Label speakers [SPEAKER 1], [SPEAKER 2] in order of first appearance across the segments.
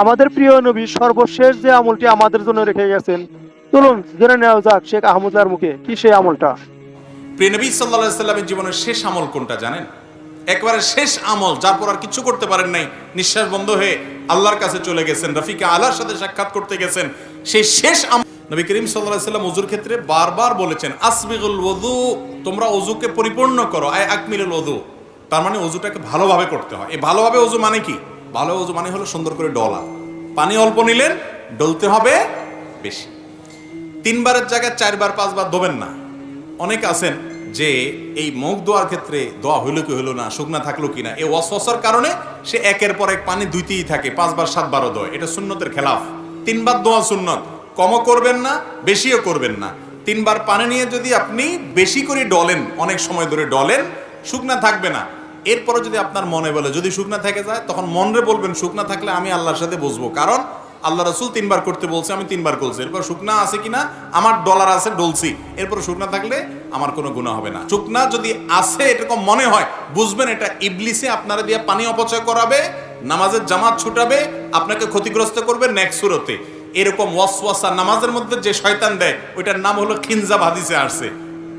[SPEAKER 1] আমাদের প্রিয় নবী সর্বশেষ যে আমলটি আমাদের জন্য রেখে গেছেন, চলুন জেনে নেওয়া যাক শেখ আহমদুল্লাহর মুখে কি সেই আমলটা।
[SPEAKER 2] প্রিয় নবী সাল্লাল্লাহু আলাইহি সাল্লামের জীবনের শেষ আমল কোনটা জানেন? একবারে শেষ আমল, যার পর আর কিছু করতে পারেন নাই, নিঃশ্বাস বন্ধ হয়ে আল্লাহর কাছে চলে গেছেন, রফিকে আলার সাথে সাক্ষাৎ করতে গেছেন। সেই শেষ আমল নবী করিম সাল্লাল্লাহু আলাইহি সাল্লাম ওযুর ক্ষেত্রে বারবার বলেছেন, আসবিগুল ওযু, তোমরা ওযুকে পরিপূর্ণ করো, আয় আকমিলুল ওযু। তার মানে ওযুটাকে ভালোভাবে করতে হয়। এই ভালোভাবে ওযু মানে কি? ভালো ওযু মানে হলো সুন্দর করে ডলা, পানি অল্প নিলেন, ডলতে হবে বেশি। 3 বারের জায়গায় 4 বার 5 বার ধোবেন না। অনেক আছেন যে এই মুখ দোয়ার ক্ষেত্রে দোয়া হইল কি হইল না, শুকনা থাকলো কিনা, এই ওয়াসওয়াসার কারণে সে একের পর এক পানি ধুইতেই থাকে, 5 বার 7 বারও দোয়। এটা সুন্নতের খেলাফ। 3 বার দোয়া সুন্নত, কমও করবেন না বেশিও করবেন না। 3 বার পানি নিয়ে যদি আপনি বেশি করে ডলেন, অনেক সময় ধরে ডলেন, শুকনা থাকবে না। এরপরে যদি আপনার মনে বলে যদি শুকনা থেকে যায়, তখন মনরে বলবেন শুকনা থাকলে আমি আল্লাহর সাথে বসবো, কারণ আল্লাহ রাসূল 3 বার করতে বলছে, আমি 3 বার করছি। এরপর শুকনা আছে কিনা, আমার ডলার আছে ডলছি, এরপর শুকনা থাকলে আমার কোনো গুনাহ হবে না। শুকনা যদি আছে এরকম মনে হয়, বুঝবেন এটা ইবলিসে আপনারা দিয়ে পানি অপচয় করাবে, নামাজের জামাত ছুটাবে, আপনাকে ক্ষতিগ্রস্ত করবে নেক্সট সুরতে। এরকম ওয়াসওয়াসা নামাজের মধ্যে যে শয়তান দেয়, ওইটার নাম হলো খিনজাব, হাদিসে আসছে।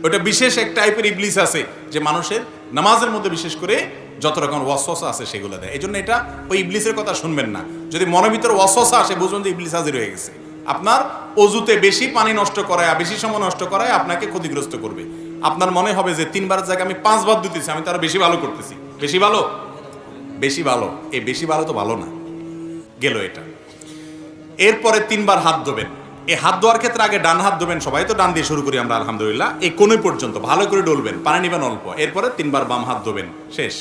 [SPEAKER 2] ওইটা বিশেষ এক টাইপের ইবলিস আছে যে মানুষের নামাজের মধ্যে বিশেষ করে যত রকম ওয়াসওয়াসা আছে সেগুলো দেয়। এই জন্য এটা ওই ইবলিসের কথা শুনবেন না। যদি মনের ভিতরে ওয়াসওয়াসা আসে, বুঝবেন যে ইবলিস হাজির হয়ে গেছে। আপনার অজুতে বেশি পানি নষ্ট করায়, বেশি সময় নষ্ট করায় আপনাকে ক্ষতিগ্রস্ত করবে। আপনার মনে হবে যে 3 বারের জায়গায় আমি 5 বার দিতেছি, আমি তার বেশি ভালো করতেছি। বেশি ভালো, বেশি ভালো, এই বেশি ভালো তো ভালো না, গেল এটা। এরপরে 3 বার হাত ধোবেন। এই হাত ধোয়ার ক্ষেত্রে আগে ডান হাত ধোবেন, সবাই তো ডান দিয়ে শুরু করি আমরা আলহামদুলিল্লাহ। এই কোণে পর্যন্ত ভালো করে ডলবেন, পানি নেবেন অল্প। এরপরে 3 বার বাম হাত ধোবেন, শেষ।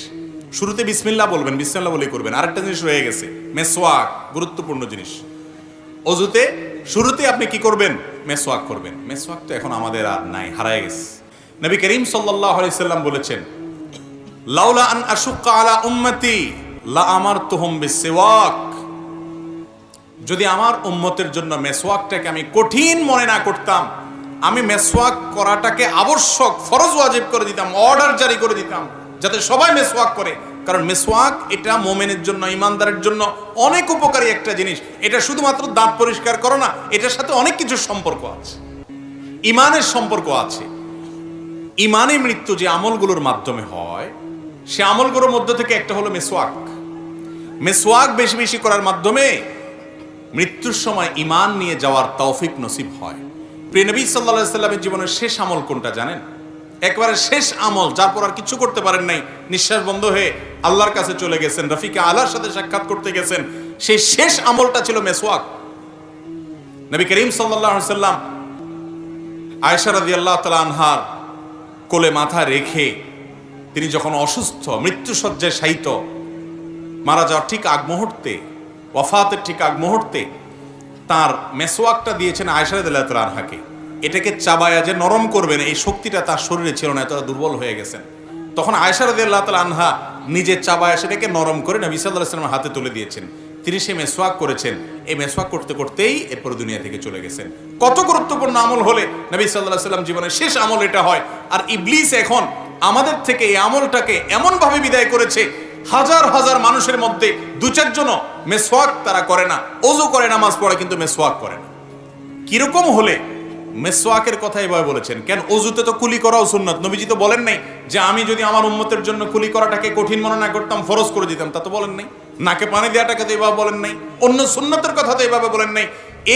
[SPEAKER 2] শুরুতে বিসমিল্লাহ বলবেন, বিসমিল্লাহ বলেই করবেন। আরেকটা জিনিস রয়ে গেছে, মেসওয়াক, গুরুত্বপূর্ণ জিনিস। অজুতে শুরুতে আপনি কি করবেন? মেসওয়াক করবেন। মেসওয়াক তো এখন আমাদের আর নাই, হারায় গেছে। নবী করিম সাল্লাল্লাহু আলাইহি সাল্লাম বলেছেন, লাউলা আন আশুক্কা আলা উম্মতি লা আমারতুহুম বিসওয়াক, যদি আমার উম্মতের জন্য মেসওয়াকটাকে আমি কঠিন মনে না করতাম, আমি মেসওয়াক করাটাকে আবশ্যক, ফরজ ওয়াজিব করে দিতাম, অর্ডার জারি করে দিতাম যাতে সবাই মেসওয়াক করে। কারণ মেসওয়াক এটা মুমিনের জন্য, ইমানদারের জন্য অনেক উপকারী একটা জিনিস। এটা শুধুমাত্র দাঁত পরিষ্কার করো না, এটার সাথে অনেক কিছু সম্পর্ক আছে, ইমানের সম্পর্ক আছে। ইমানে মৃত্যু যে আমলগুলোর মাধ্যমে হয়, সে আমলগুলোর মধ্যে থেকে একটা হলো মেসওয়াক। মেসওয়াক বেশি বেশি করার মাধ্যমে মৃত্যুর সময় ইমান নিয়ে যাওয়ার তৌফিক নসিব হয়। প্রিয় নবী সাল্লাল্লাহু আলাইহি সাল্লামের জীবনের শেষ আমল কোনটা জানেন? একবারে শেষ আমল, যার পর আর কিছু করতে পারেন নাই, নিঃশ্বাস বন্ধ হয়ে আল্লাহর কাছে চলে গেছেন, রফিকে আলার সাথে সাক্ষাৎ করতে গেছেন। সেই শেষ আমলটা ছিল মেসওয়াক। নবী করিম সাল্লাল্লাহু আলাইহি সাল্লাম আয়েশা রাদিয়াল্লাহু তাআলা আনহার কোলে মাথা রেখে তিনি যখন অসুস্থ, মৃত্যুশয্যায় শায়িত, মারা যাওয়ার ঠিক আগ মুহূর্তে, ওয়াফাতের ঠিক আগ মুহূর্তে তার মেসওয়াকটা দিয়েছেন আয়েশা রাদিয়াল্লাহু তাআলা আনহাকে। এটাকে চাবায়া যে নরম করবেন, এই শক্তিটা তার শরীরে ছিল না, এতটা দুর্বল হয়ে গেছেন। তখন আয়েশা রাদিয়াল্লাহু তাআলা আনহা নিজে চাবায়া সেটাকে নরম করে নবী সাল্লাল্লাহু আলাইহি ওয়াসাল্লামের হাতে তুলে দিয়েছেন। তিনি সে মেসওয়াক করেছেন। এই মেসওয়াক করতে করতেই এরপর দুনিয়া থেকে চলে গেছেন। কত গুরুত্বপূর্ণ আমল হলে নবী সাল্লাল্লাহু আলাইহি ওয়াসাল্লাম জীবনের শেষ আমল এটা হয়। আর ইবলিস এখন আমাদের থেকে এই আমলটাকে এমনভাবে বিদায় করেছে, হাজার হাজার মানুষের মধ্যে 2-4 জন মেসওয়াক তারা করে না, ওযু করে নামাজ পড়ে কিন্তু মেসওয়াক করে না। কিরকম হলে মেসওয়াকের কথা এভাবে বলেছেন? কেন, ওযুতে তো কুলি করাও সুন্নাত। নবীজি তো বলেন নাই যে আমি যদি আমার উম্মতের জন্য কুলি করাটাকে কঠিন মনে না করতাম, ফরজ করে দিতাম, তা তো বলেন নাই। নাকে পানি দেওয়াটাকে তো এভাবে বলেন নাই, অন্য সুন্নতের কথা তো এভাবে বলেন নাই।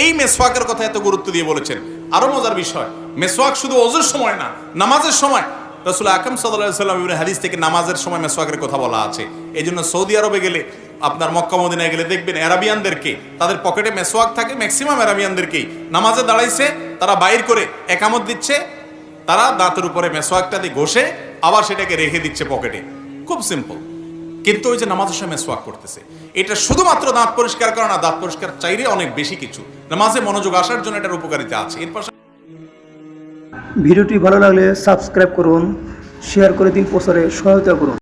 [SPEAKER 2] এই মেসওয়াকের কথা এত গুরুত্ব দিয়ে বলেছেন। আরো মজার বিষয়, মেসওয়াক শুধু ওযুর সময় না, নামাজের সময় রাসূল আকরাম সাল্লাল্লাহু আলাইহি ওয়াসাল্লাম ইবনে হাদিস থেকে নামাজের সময় মেসওয়াকের কথা বলা আছে। এই জন্য সৌদি আরবে গেলে, আপনার মক্কা মদিনায় গেলে দেখবেন আরাবিয়ানদেরকে তাদের পকেটে মেসওয়াক থাকে, ম্যাক্সিমাম আরাবিয়ানদেরকেই। নামাজে দাঁড়াইছে, তারা বাইর করে একামত দিচ্ছে, তারা দাঁতের উপরে মেসওয়াকটা দিয়ে ঘষে আবার সেটাকে রেখে দিচ্ছে পকেটে। খুব সিম্পল। কিন্তু ওই যে নামাজের সময় মেসওয়াক করতেছে, এটা শুধুমাত্র দাঁত পরিষ্কার করা না, দাঁত পরিষ্কার চাইলে অনেক বেশি কিছু, নামাজে মনোযোগ আসার জন্য এটার উপকারিতা আছে। এর পাশে
[SPEAKER 1] ভিডিওটি ভালো লাগলে সাবস্ক্রাইব করুন, শেয়ার করে দিন, প্রচারে সহায়তা করুন।